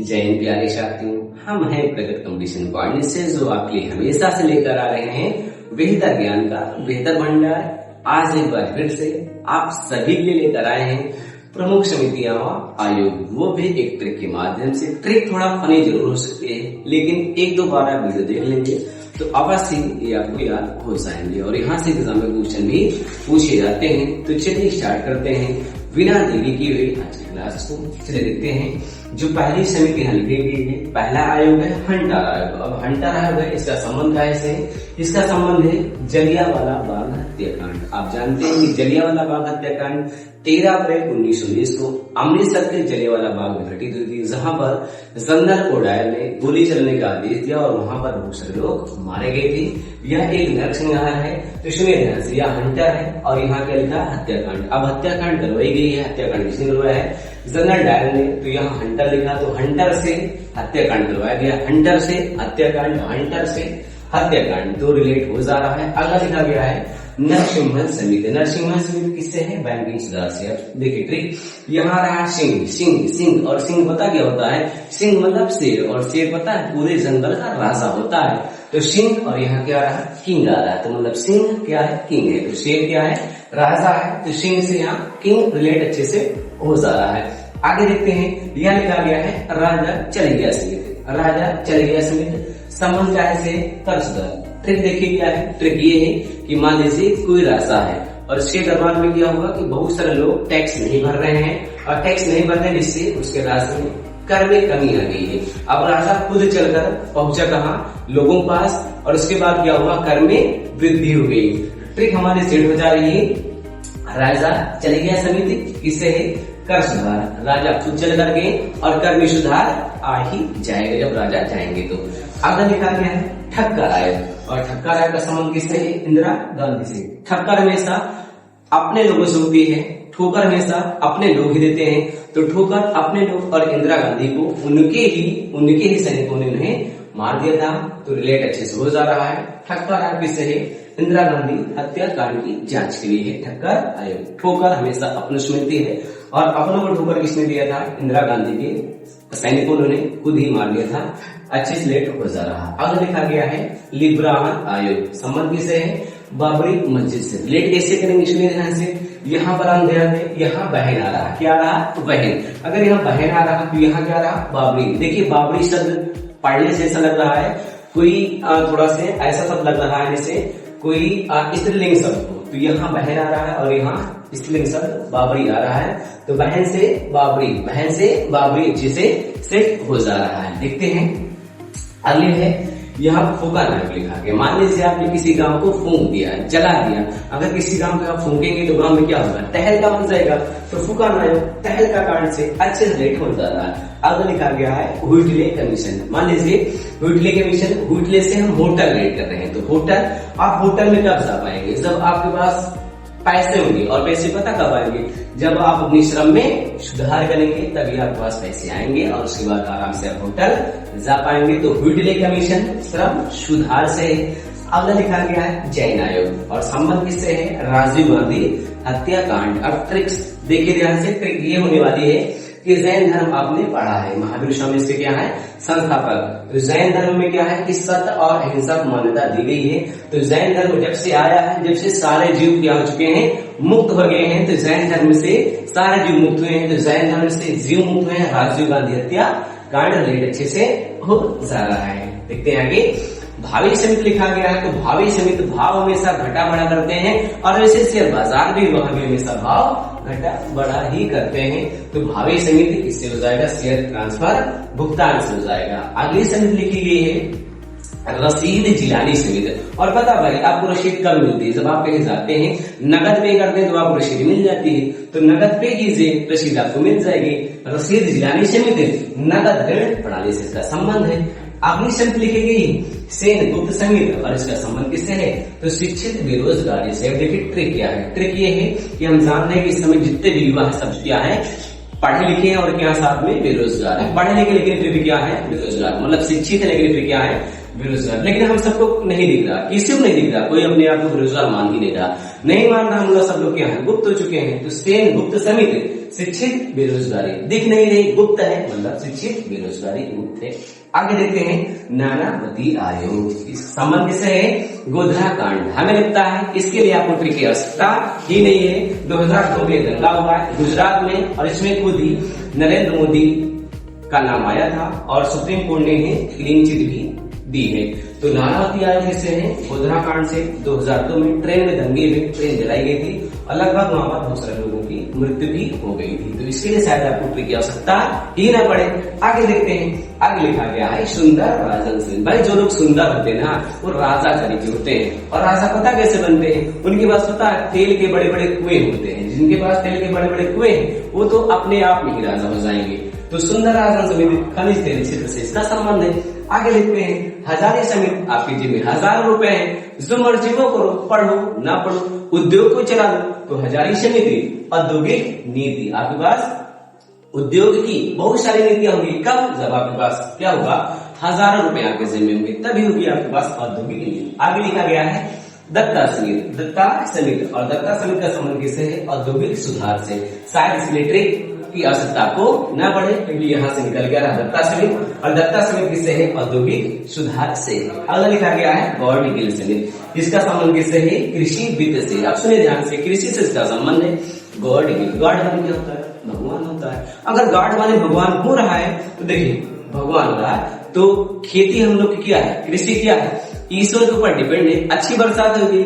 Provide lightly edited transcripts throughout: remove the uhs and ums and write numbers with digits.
जय हिंद प्यारे साथियों, हम हैं प्रगत कंपटीशन पॉइंट से जो आपके लिए हमेशा से लेकर आ रहे हैं बेहतर ज्ञान का बेहतर भंडार। आज एक बार फिर से आप सभी के लिए लेकर आए हैं प्रमुख समितियां आयोग, वो भी एक ट्रिक के माध्यम से। ट्रिक थोड़ा फनी जरूर हो सकती है, लेकिन एक दो बार आप वीडियो देख लेंगे तो अवश्य ये आपको याद हो जाएंगे और यहाँ से एग्जाम में क्वेश्चन भी पूछे जाते हैं। तो चलिए स्टार्ट करते हैं बिना देरी की हुई आज की क्लास को। चलिए देखते हैं जो पहली समिति यहाँ लिखी गई है, पहला आयोग है हंटर आयोग। अब हंटर आयोग है, इसका संबंध कैसे है? इसका संबंध है जलियांवाला बाग हत्याकांड। आप जानते हैं कि जलियांवाला बाग हत्याकांड 13 अप्रैल 1919 को अमृतसर के जलियांवाला बाग में घटित हुई थी, जहां पर जनरल कोडायर ने गोली चलने का आदेश दिया और वहां पर बहुत सारे लोग मारे गए थे। यह एक नरसंहार है, तो इसमें ध्यान से यह हंटर है और यहाँ क्या लिखा हत्याकांड। अब हत्याकांड करवाई गई है, हत्याकांड किसने करवाया है? जनरल डायर ने। तो यहाँ हंटर लिखा, तो हंटर से हत्याकांड करवाया गया। हंटर से हत्याकांड, हंटर से हत्याकांड तो रिलेट हो जा रहा है। अगला लिखा गया है नरसिम्हा समिति। नरसिम्हा समिति किससे है? बैंकिंग सुधार से। अब देखिए ट्रिक, यहाँ रहा सिंह। सिंह सिंह और सिंह पता क्या होता है? सिंह मतलब शेर, और शेर पता है पूरे जंगल का राजा होता है। तो सिंह और यहाँ क्या रहा? किंग आ रहा है। तो मतलब सिंह क्या है? किंग है। तो शेर क्या है? राजा है। तो सिंह से यहाँ किंग रिलेट अच्छे से हो जा रहा है। आगे देखते हैं, यह लिखा गया है राजा चलिया समिति। राजा चलिया समिति संबंध क्या है से? कर सुधार। ट्रिक देखिए क्या है? ट्रिक ये है कि मान लीजिए कोई राजा है और उसके दरबार में क्या होगा कि बहुत सारे लोग टैक्स नहीं भर रहे हैं, और टैक्स नहीं भरने जिससे उसके राज्य में कर में कमी आ गई है। अब राजा खुद चलकर पहुंचा कहाँ? लोगों के पास, और उसके बाद क्या हुआ? कर में वृद्धि हो गई। ट्रिक हमारे सेट हो जा रही है। राजा चली गया समिति किससे है? कर सुधार। राजा खुद चल कर गए और कर में सुधार आ ही जाएगा जब राजा जाएंगे। तो आगे लिखा गया है ठक्कर आयोग, और ठक्कर आयोग का संबंध किससे है? इंदिरा गांधी से। ठक्कर हमेशा अपने लोगों से होती है, ठोकर हमेशा अपने लोग ही देते हैं। तो ठोकर अपने लोग और इंदिरा गांधी को उनके ही सैनिकों ने उन्हें मार दिया था। तो रिलेट अच्छे से हो जा रहा है। ठक्कर आयोग किससे है? इंदिरा गांधी हत्याकांड की जांच के लिए है ठक्कर आयोग। ठोकर हमेशा अपने से मिलती है, और अपनों को ठोकर किसने दिया था? इंदिरा गांधी के सैनिकों ने खुद ही मार दिया था। अच्छे से लेट हो जा रहा। अब लिखा गया है लिब्रान आयोग। संबंध किससे है? बाबरी मस्जिद से। लेट कैसे करेंगे? इसमें ध्यान से, यहाँ पर हम ध्यान दें, यहाँ बहन आ रहा। क्या रहा? बहन। अगर यहाँ बहन आ रहा तो यहाँ क्या रहा? बाबरी। देखिए बाबरी शब्द पढ़ने से ऐसा लग रहा है कोई थोड़ा से ऐसा शब्द लग रहा है जैसे कोई स्त्रीलिंग शब्द हो। तो यहाँ बहन आ रहा है और यहाँ स्त्रीलिंग शब्द बाबरी आ रहा है। तो बहन से बाबरी, बहन से बाबरी अच्छे से सेट हो जा रहा है। देखते हैं अगले है यहाँ फूका नायक लिखा गया। मान लीजिए आपने किसी गांव को फूंक दिया, जला दिया। अगर किसी गांव को आप फूकेंगे तो गांव में क्या होगा? तहलका बन जाएगा। तो फूका नायक तहलका कांड से अच्छे से लेट हो जा रहा है। अब लिखा गया है हुइटले कमीशन। मान लीजिए हुइटले कमीशन, हुइटले से हम होटल रेट कर रहे हैं। तो होटल, आप होटल में कब जा पाएंगे? जब आपके पास पैसे होंगे, और पैसे पता कब आएंगे? जब आप अपनी श्रम में सुधार करेंगे तभी आपके पास पैसे आएंगे, और उसके बाद आराम से आप होटल जा पाएंगे। तो हुइटले कमीशन श्रम सुधार से। अगला लिखा गया है जैन आयोग, और संबंध किससे है? राजीव गांधी हत्याकांड। अब ट्रिक्स देखिए ध्यान से। ट्रिक ये होने वाली है कि जैन धर्म आपने पढ़ा है, महावीर स्वामी इसके क्या है? संस्थापक। तो जैन धर्म में क्या है कि सत्य और अहिंसा को मान्यता दी गई है। तो जैन धर्म जब से आया है, जब से सारे जीव क्या हो चुके हैं? मुक्त हो गए हैं। तो जैन धर्म से सारे जीव मुक्त हुए हैं। तो जैन धर्म से जीव मुक्त हुए हैं। राजीव गांधी हत्या कांड रिलेट अच्छे से हो जा रहा है। देखते हैं आगे भावी समिति लिखा गया है। तो भावी समिति भाव हमेशा घटा बढ़ा करते हैं, और वैसे शेयर बाजार भी वहां भी हमेशा भाव घटा बढ़ा ही करते हैं। तो भावी समिति किससे हो जाएगा? शेयर ट्रांसफर भुगतान से हो जाएगा। अगली समिति लिखी गई है रसीद जिलानी समिति। और पता भाई आपको रसीद कब मिलती है? जब आप कहीं जाते हैं, नगद पे करते हैं तो आपको रसीद मिल जाती है। तो नगद पे कीजिए, रसीद आपको मिल जाएगी। रसीद जिलानी समिति नगद ऋण प्रणाली से इसका संबंध है। अगली समिति लिखी गई सेन गुप्त समिति, और इसका संबंध किससे है? तो शिक्षित बेरोजगारी से। देखिए ट्रिक क्या है? ट्रिक ये है कि हम जानते हैं कि इस समय जितने भी युवा सब क्या है? पढ़े लिखे हैं और क्या साथ में बेरोजगार है। पढ़े लिखे लेकिन फिर भी क्या है? बेरोजगार। मतलब शिक्षित है लेकिन फिर क्या है? बेरोजगार। लेकिन हम सबको नहीं दिख रहा, किसी को नहीं दिख रहा, कोई अपने आप को बेरोजगार मान ही नहीं रहा, नहीं मान रहा। हम लोग सब लोग क्या है, गुप्त हो चुके हैं। तो सेन गुप्त समिति शिक्षित बेरोजगारी, दिख नहीं रही, गुप्त है, मतलब शिक्षित बेरोजगारी गुप्त है। आगे देखते हैं नानावती आयोग, इस संबंध से है गोधरा कांड। हमें लगता है इसके लिए आपको ट्रिक की आवश्यकता ही नहीं है। 2002 में दंगा हुआ है गुजरात में, और इसमें खुद ही नरेंद्र मोदी का नाम आया था और सुप्रीम कोर्ट ने क्लीन चिट भी दी है। तो नानावती आयोग से है गोधरा कांड से 2002 में ट्रेन में दंगे हुए, ट्रेन जलाई गई थी और लगभग वहां पर बहुत सारे लोगों की मृत्यु भी हो गई थी। तो इसके लिए शायद आपको ट्रिक की आवश्यकता ही ना पड़े। आगे देखते हैं, आगे लिखा गया है सुंदर राजन सिंह। भाई जो लोग सुंदर होते हैं ना, वो राजा तरीके होते हैं। और राजा पता कैसे बनते हैं, उनके पास पता है तेल के बड़े बड़े कुएं होते हैं। जिनके पास तेल के बड़े बड़े कुएं हैं वो तो अपने आप में ही राजा हो जाएंगे। तो सुंदर राजन समिति खनिज तेल क्षेत्र से इसका संबंध है। आगे लिखते हैं हजारी समिति, आपकी जेब में 1000 रुपए है, जो मर्जी वो करो, पढ़ो ना पढ़ो, उद्योग को चला दो। तो हजारी समिति औद्योगिक नीति, आपके पास उद्योग की बहुत सारी नीतियां होंगी। कब, जब आपके पास क्या होगा, 1000 रुपए आपके जेब में होंगे, तभी होगी आपके पास औद्योगिक नीति। आगे लिखा गया है दत्ता समिति, दत्ता समिति, और दत्ता समिति का संबंध किससे है, औद्योगिक सुधार से। शायद इसलिए ट्रिक की आवश्यकता को न पड़े, क्योंकि यहाँ से निकल गया दत्ता समिति, और दत्ता समिति किससे है, औद्योगिक सुधार से। अगला लिखा गया है गौड़ समिति, इसका संबंध किससे है, कृषि वित्त से। आप सुने ध्यान से, कृषि से इसका संबंध है। गॉड वाले क्या होता है, भगवान होता है। अगर गॉड वाले भगवान हो रहा है तो देखिए भगवान हो रहा है, तो खेती हम लोग की क्या है, कृषि क्या है, ईश्वर के ऊपर डिपेंड है। अच्छी बरसात होगी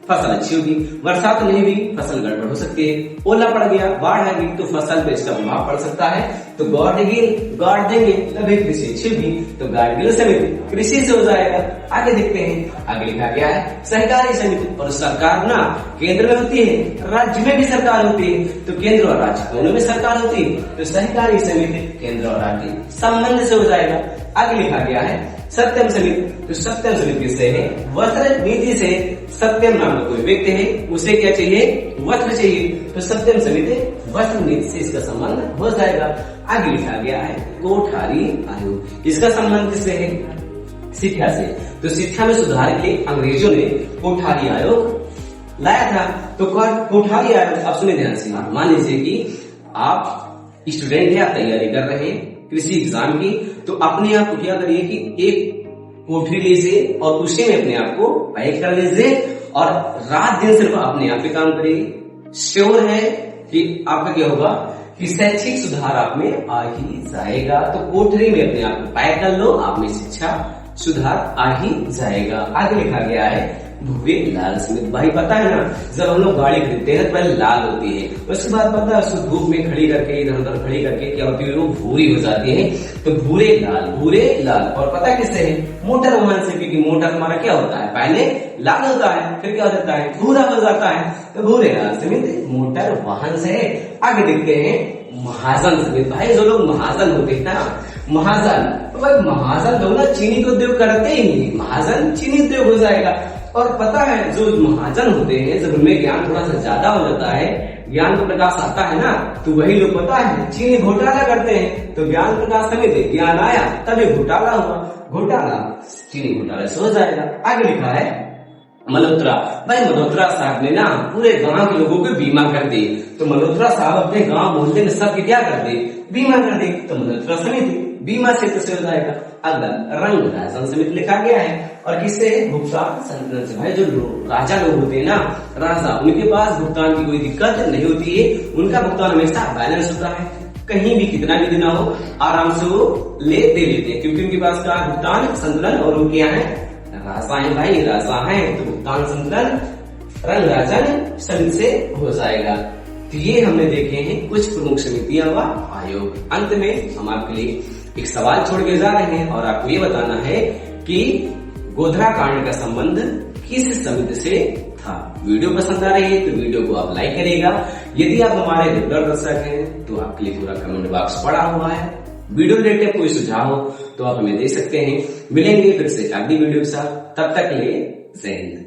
फसल अच्छी होगी, बरसात नहीं हुई फसल गड़बड़ हो सकती है, ओला पड़ गया, बाढ़ आ गई तो फसल पे इसका प्रभाव पड़ सकता है। तो गॉड देंगे तभी कृषि अच्छी होगी। तो गार्ड समिति कृषि से हो जाएगा। आगे देखते हैं, आगे लिखा गया है सहकारी समिति। और सरकार ना केंद्र में होती है, राज्य में भी सरकार होती है। तो केंद्र और राज्य दोनों में सरकार होती है। तो सहकारी समिति केंद्र और राज्य संबंध से हो जाएगा। आगे लिखा गया है सत्यम समिति। तो सत्यम समिति से है वस्त्र नीति से। सत्यम नाम का कोई व्यक्ति है, उसे क्या चाहिए, वस्त्र चाहिए। तो सत्यम समिति वस्त्र नीति से इसका संबंध हो जाएगा। आगे लिखा गया है कोठारी आयोग, इसका संबंध किससे है, शिक्षा से। तो शिक्षा में सुधार के लिए अंग्रेजों ने कोठारी आयोग लाया था। तो कोठारी आयोग, आप सुने ध्यान से, मान लीजिए कि आप स्टूडेंट है, आप तैयारी कर रहे हैं कृषि एग्जाम की, तो अपने आप को क्या करिए कि एक कोठरी लीजिए और उसी में अपने आप को पैक कर लीजिए और रात दिन सिर्फ अपने आप पे काम करिए। श्योर है कि आपका क्या होगा कि शैक्षिक सुधार आप में आ ही जाएगा। तो कोठरी में अपने आप को पैक कर लो, आप में शिक्षा सुधार आ ही जाएगा। आगे लिखा गया है भूरे लाल समिति। भाई पता है ना, जब हम लोग गाड़ी खरीदते हैं तो पहले लाल होती है, उसके बाद पता है उसको धूप में खड़ी करके इधर उधर खड़ी करके क्या होती है, वो भूरी हो जाती है। तो भूरे लाल। और पता किससे है, मोटर वाहन से, क्योंकि मोटर हमारा क्या होता है, पहले लाल होता है फिर क्या हो जाता है, भूरा हो जाता है। तो भूरे लाल समिति मोटर वाहन से। आगे देखते हैं महाजन समिति। भाई जो लोग महाजन होते हैं ना, महाजन, तो भाई महाजन लोग ना चीनी का उद्योग करते ही नहीं, महाजन चीनी उद्योग हो जाएगा। और पता है जो महाजन होते हैं, जब उनमें ज्ञान थोड़ा सा ज्यादा हो जाता है, ज्ञान का प्रकाश आता है ना, तो वही लोग पता है चीनी घोटाला करते हैं। तो ज्ञान प्रकाश समिति, ज्ञान आया तभी घोटाला हुआ, घोटाला चीनी घोटाला से हो जाएगा। आगे लिखा है मल्होत्रा। भाई मल्होत्रा साहब ने ना पूरे गांव के लोगों को बीमा कर दी। तो मल्होत्रा साहब अपने गांव मोहल्ले में सबके क्या कर दे, बीमा कर दी। तो मल्होत्रा समिति बीमा क्षेत्र से हो जाएगा। अगला रंग राजन समिति लिखा गया है, और किससे, भुगतान संतुलन से। भाई जो राजा लोग होते हैं ना, राजा, उनके पास भुगतान की कोई दिक्कत नहीं होती है, उनका भुगतान हमेशा बैलेंस होता है। कहीं भी कितना भी देना हो आराम से वो दे लेते हैं, क्योंकि उनके पास का भुगतान संतुलन, और वो क्या है, राजा है भाई, राजा है। तो भुगतान संतुलन रंग राजन समिति से हो जाएगा। तो ये हमने देखे हैं कुछ प्रमुख समितियां व आयोग। अंत में हम आपके लिए एक सवाल छोड़ के जा रहे हैं, और आपको ये बताना है कि गोधरा कांड का संबंध किस समिति से था। वीडियो पसंद आ रही है तो वीडियो को आप लाइक करिएगा। यदि आप हमारे रेगुलर दर्शक हैं तो आपके लिए पूरा कमेंट बॉक्स पड़ा हुआ है। वीडियो रिलेटेड कोई सुझाव हो तो आप हमें दे सकते हैं। मिलेंगे फिर से अगली वीडियो के साथ, तब तक के लिए जय हिंद।